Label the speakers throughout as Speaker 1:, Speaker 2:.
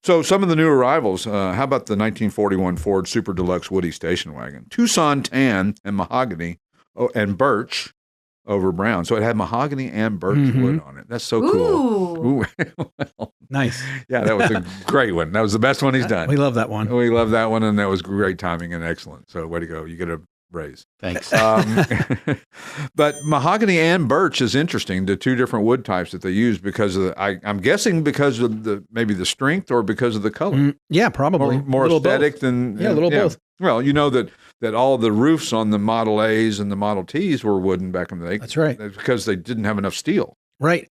Speaker 1: So some of the new arrivals, how about the 1941 Ford Super Deluxe Woody station wagon? Tucson tan and mahogany and birch over brown. So it had mahogany and birch wood on it. That's so cool. Well,
Speaker 2: nice.
Speaker 1: Yeah, that was a great one. That was the best one he's done.
Speaker 2: We love that one.
Speaker 1: We love that one, and that was great timing and excellent. So way to go. You get a raise.
Speaker 3: Thanks.
Speaker 1: But mahogany and birch is interesting, the two different wood types that they use because of I'm guessing because of maybe the strength or because of the color.
Speaker 2: Yeah, probably.
Speaker 1: More aesthetic than...
Speaker 2: Yeah, a little both.
Speaker 1: Well, you know that all the roofs on the Model A's and the Model T's were wooden back in the day.
Speaker 2: That's right.
Speaker 1: Because they didn't have enough steel.
Speaker 2: Right.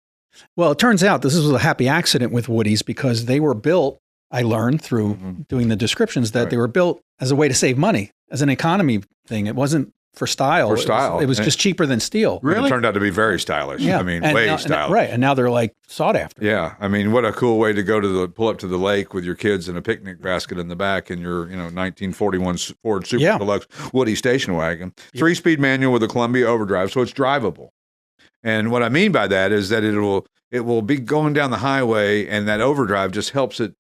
Speaker 2: Well, it turns out this was a happy accident with Woodies because they were built, I learned through doing the descriptions, that they were built as a way to save money, as an economy thing. It wasn't for style. It was just cheaper than steel.
Speaker 1: Really? It turned out to be very stylish.
Speaker 2: Yeah.
Speaker 1: I mean,
Speaker 2: way
Speaker 1: stylish.
Speaker 2: Right. And now they're like sought after.
Speaker 1: Yeah. I mean, what a cool way to go to pull up to the lake with your kids and a picnic basket in the back and your, 1941 Ford Super Deluxe Woody station wagon. 3-speed manual with a Columbia overdrive, so it's drivable. And what I mean by that is that it will be going down the highway, and that overdrive just helps it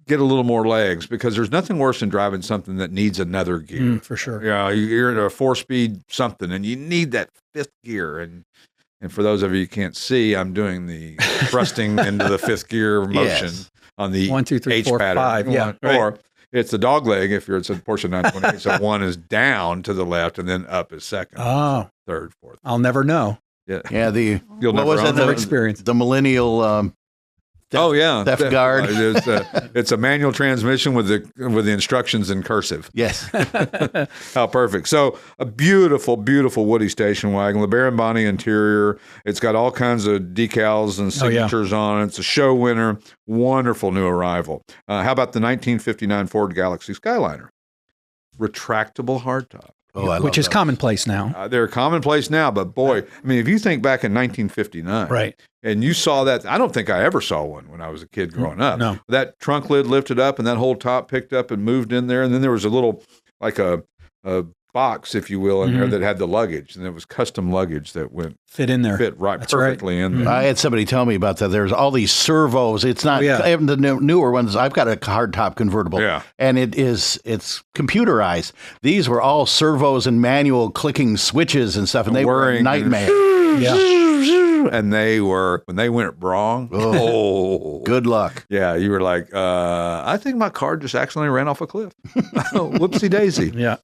Speaker 1: get a little more legs, because there's nothing worse than driving something that needs another gear.
Speaker 2: For sure.
Speaker 1: Yeah, you're in a 4-speed something, and you need that 5th gear. And for those of you who can't see, I'm doing the thrusting into the 5th gear motion on the
Speaker 2: 1, 2, 3,
Speaker 1: H
Speaker 2: 4,
Speaker 1: pattern.
Speaker 2: 5. Yeah.
Speaker 1: Or it's the dog leg if it's a Porsche 928. So 1 is down to the left, and then up is 2nd.
Speaker 2: Oh.
Speaker 1: 3rd, 4th.
Speaker 2: I'll never know.
Speaker 1: Yeah.
Speaker 3: Yeah.
Speaker 1: You'll never
Speaker 2: experience
Speaker 3: the millennial. Theft guard.
Speaker 1: It's a manual transmission with the instructions in cursive.
Speaker 3: Yes.
Speaker 1: How perfect. So a beautiful, beautiful Woody station wagon, LeBaron Bonney interior. It's got all kinds of decals and signatures on it. It's a show winner. Wonderful new arrival. How about the 1959 Ford Galaxie Skyliner? Retractable hardtop.
Speaker 2: Which is commonplace now.
Speaker 1: They're commonplace now, but boy, I mean, if you think back in 1959,
Speaker 2: right,
Speaker 1: and you saw that, I don't think I ever saw one when I was a kid growing up.
Speaker 2: No.
Speaker 1: That trunk lid lifted up and that whole top picked up and moved in there, and then there was a little, like a box, if you will, in there that had the luggage, and it was custom luggage that fit perfectly in there.
Speaker 3: I had somebody tell me about that. There's all these servos. It's not even the newer ones. I've got a hardtop convertible, and it's computerized. These were all servos and manual clicking switches and stuff, and they were a nightmare.
Speaker 1: And when they went wrong,
Speaker 3: good luck.
Speaker 1: Yeah, you were like, I think my car just accidentally ran off a cliff. Whoopsie daisy.
Speaker 2: Yeah.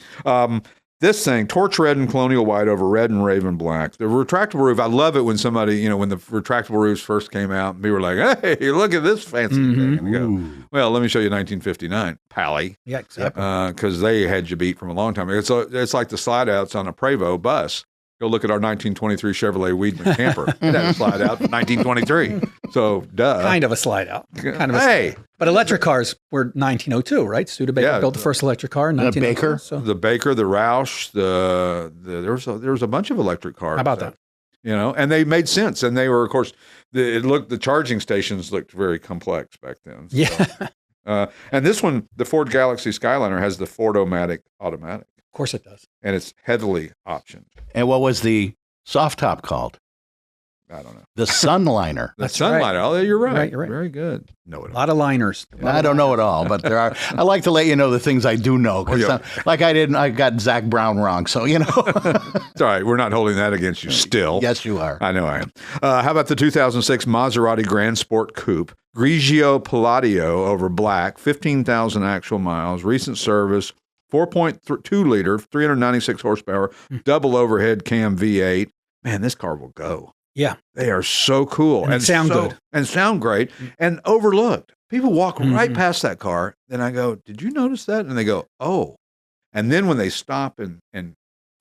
Speaker 1: This thing, torch red and colonial white over red and raven black. The retractable roof, I love it when somebody, when the retractable roofs first came out, and we were like, hey, look at this fancy thing. And go, well, let me show you 1959, Pally.
Speaker 2: Yeah, exactly.
Speaker 1: Because they had you beat from a long time ago. It's like the slide outs on a Prevost bus. Go look at our 1923 Chevrolet Weedman camper. It had a slide out from 1923. So, duh.
Speaker 2: Kind of a slide out. But electric cars were 1902, right? Studebaker built the first electric car in 1902.
Speaker 3: Baker.
Speaker 2: So.
Speaker 1: The Baker, the Roush, there was a bunch of electric cars.
Speaker 2: How about that?
Speaker 1: And they made sense. And they were, of course, the charging stations looked very complex back then. So.
Speaker 2: Yeah.
Speaker 1: And this one, the Ford Galaxie Skyliner, has the Ford-O-Matic automatic.
Speaker 2: Of course it does.
Speaker 1: And it's heavily optioned.
Speaker 3: And what was the soft top called?
Speaker 1: I don't know.
Speaker 3: The Sunliner.
Speaker 1: The Sunliner.
Speaker 2: Right.
Speaker 1: Oh, you're right.
Speaker 2: You're right.
Speaker 1: Very good.
Speaker 2: A lot of liners.
Speaker 3: I don't know it all, but there are. I like to let you know the things I do know. I got Zach Brown wrong, so
Speaker 1: It's all right. We're not holding that against you still.
Speaker 3: Yes, you are.
Speaker 1: I know I am. How about the 2006 Maserati GranSport Coupe? Grigio Palladio over black, 15,000 actual miles, recent service, 4.2 liter, 396 horsepower, double overhead cam V8. Man, this car will go.
Speaker 2: Yeah.
Speaker 1: They are so cool.
Speaker 2: And sound good.
Speaker 1: And sound great and overlooked. People walk right past that car. Then I go, did you notice that? And they go, oh. And then when they stop and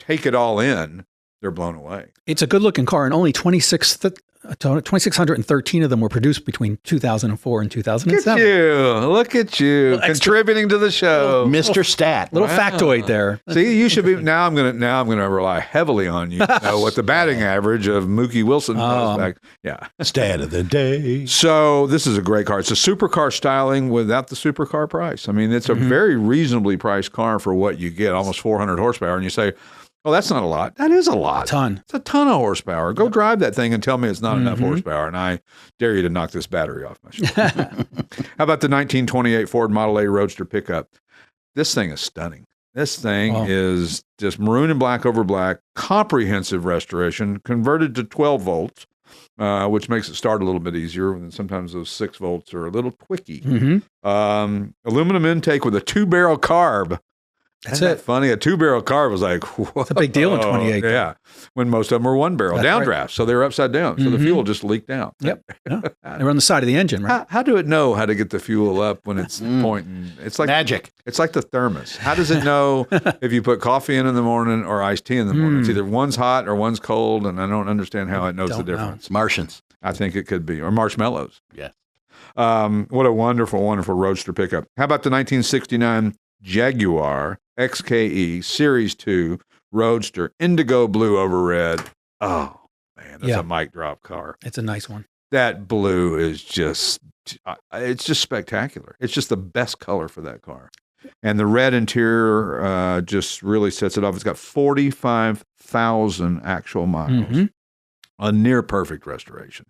Speaker 1: take it all in, they're blown away.
Speaker 2: It's a good looking car, and only 2,613 of them were produced between 2004 and 2007.
Speaker 1: Look at you. Contributing to the show.
Speaker 3: Mr. Stat.
Speaker 2: Little factoid there.
Speaker 1: See, you should be, now I'm gonna rely heavily on you to know what the batting average of Mookie Wilson was back. Yeah.
Speaker 3: Stat of the day.
Speaker 1: So this is a great car. It's a supercar styling without the supercar price. I mean, it's a very reasonably priced car for what you get, almost 400 horsepower. And you say, Oh, that's not a lot. That is a lot.
Speaker 2: A ton.
Speaker 1: It's a ton of horsepower. Go drive that thing and tell me it's not enough horsepower, and I dare you to knock this battery off my shoulder. How about the 1928 Ford Model A Roadster pickup? This thing is stunning. This thing is just maroon and black over black, comprehensive restoration, converted to 12 volts, which makes it start a little bit easier. And sometimes those 6 volts are a little twicky. Aluminum intake with a 2-barrel carb.
Speaker 2: That's
Speaker 1: Isn't that funny? A 2-barrel carb was like, whoa.
Speaker 2: It's a big deal in 28.
Speaker 1: Yeah. When most of them were 1-barrel downdrafts. So they were upside down. So the fuel just leaked out.
Speaker 2: Yep. Yeah. They were on the side of the engine, right?
Speaker 1: How do it know how to get the fuel up when it's pointing? It's like
Speaker 3: magic.
Speaker 1: It's like the thermos. How does it know if you put coffee in the morning or iced tea in the morning? It's either one's hot or one's cold, and I don't understand how it knows the difference.
Speaker 3: Martians.
Speaker 1: I think it could be. Or marshmallows.
Speaker 3: Yeah.
Speaker 1: What a wonderful, wonderful Roadster pickup. How about the 1969 Jaguar XKE Series 2 Roadster, indigo blue over red. Oh, man, that's a mic drop car.
Speaker 2: It's a nice one.
Speaker 1: That blue is just, it's just spectacular. It's just the best color for that car. And the red interior just really sets it off. It's got 45,000 actual miles. A near perfect restoration.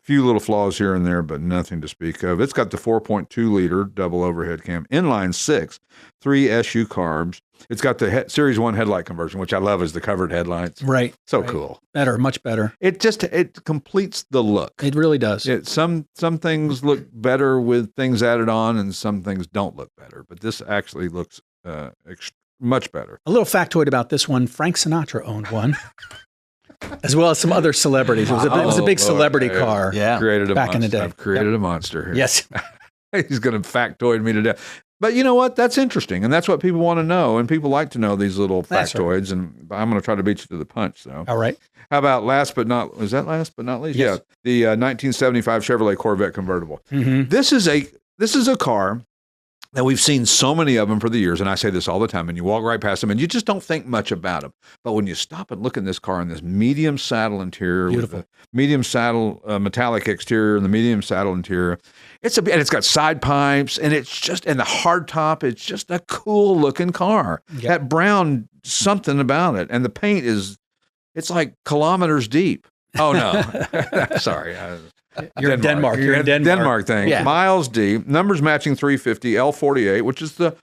Speaker 1: Few little flaws here and there, but nothing to speak of. It's got the 4.2 liter double overhead cam, inline 6, 3 SU carbs. It's got the Series 1 headlight conversion, which I love as the covered headlights.
Speaker 2: Right.
Speaker 1: So cool.
Speaker 2: Better, much better.
Speaker 1: It completes the look.
Speaker 2: It really does.
Speaker 1: Some things look better with things added on, and some things don't look better. But this actually looks much better.
Speaker 2: A little factoid about this one: Frank Sinatra owned one. As well as some other celebrities. It was a big celebrity car.
Speaker 3: Yeah.
Speaker 2: Back in the day.
Speaker 1: I've created a monster here.
Speaker 2: Yes.
Speaker 1: He's going to factoid me to death. But you know what? That's interesting. And that's what people want to know. And people like to know these little factoids. Right. And I'm going to try to beat you to the punch, though.
Speaker 2: All right.
Speaker 1: How about last but not least? Yes. Yeah. The 1975 Chevrolet Corvette convertible. This is a car that we've seen so many of them for the years, and I say this all the time, and you walk right past them, and you just don't think much about them. But when you stop and look at this car in this medium saddle interior,
Speaker 2: beautiful,
Speaker 1: with the medium saddle metallic exterior and the medium saddle interior, and it's got side pipes, and and the hardtop, it's just a cool looking car. Yep. That brown, something about it, and the paint it's like kilometers deep. Oh no, sorry.
Speaker 2: You're in Denmark. You're in
Speaker 1: Denmark thing. Yeah. Miles deep, numbers matching 350, L48, which is the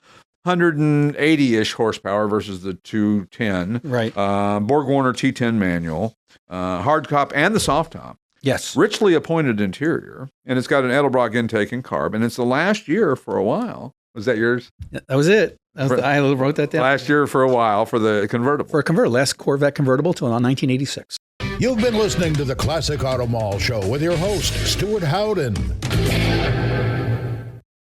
Speaker 1: 180-ish horsepower versus the 210.
Speaker 2: Right.
Speaker 1: Borg-Warner T10 manual, hard top and the soft top.
Speaker 2: Yes.
Speaker 1: Richly appointed interior, and it's got an Edelbrock intake and carb, and it's the last year for a while. Was that yours?
Speaker 2: That was it. I wrote that down.
Speaker 1: Last year for a while for the convertible.
Speaker 2: For a convertible. Last Corvette convertible till 1986.
Speaker 4: You've been listening to the Classic Auto Mall Show with your host, Stewart Howden.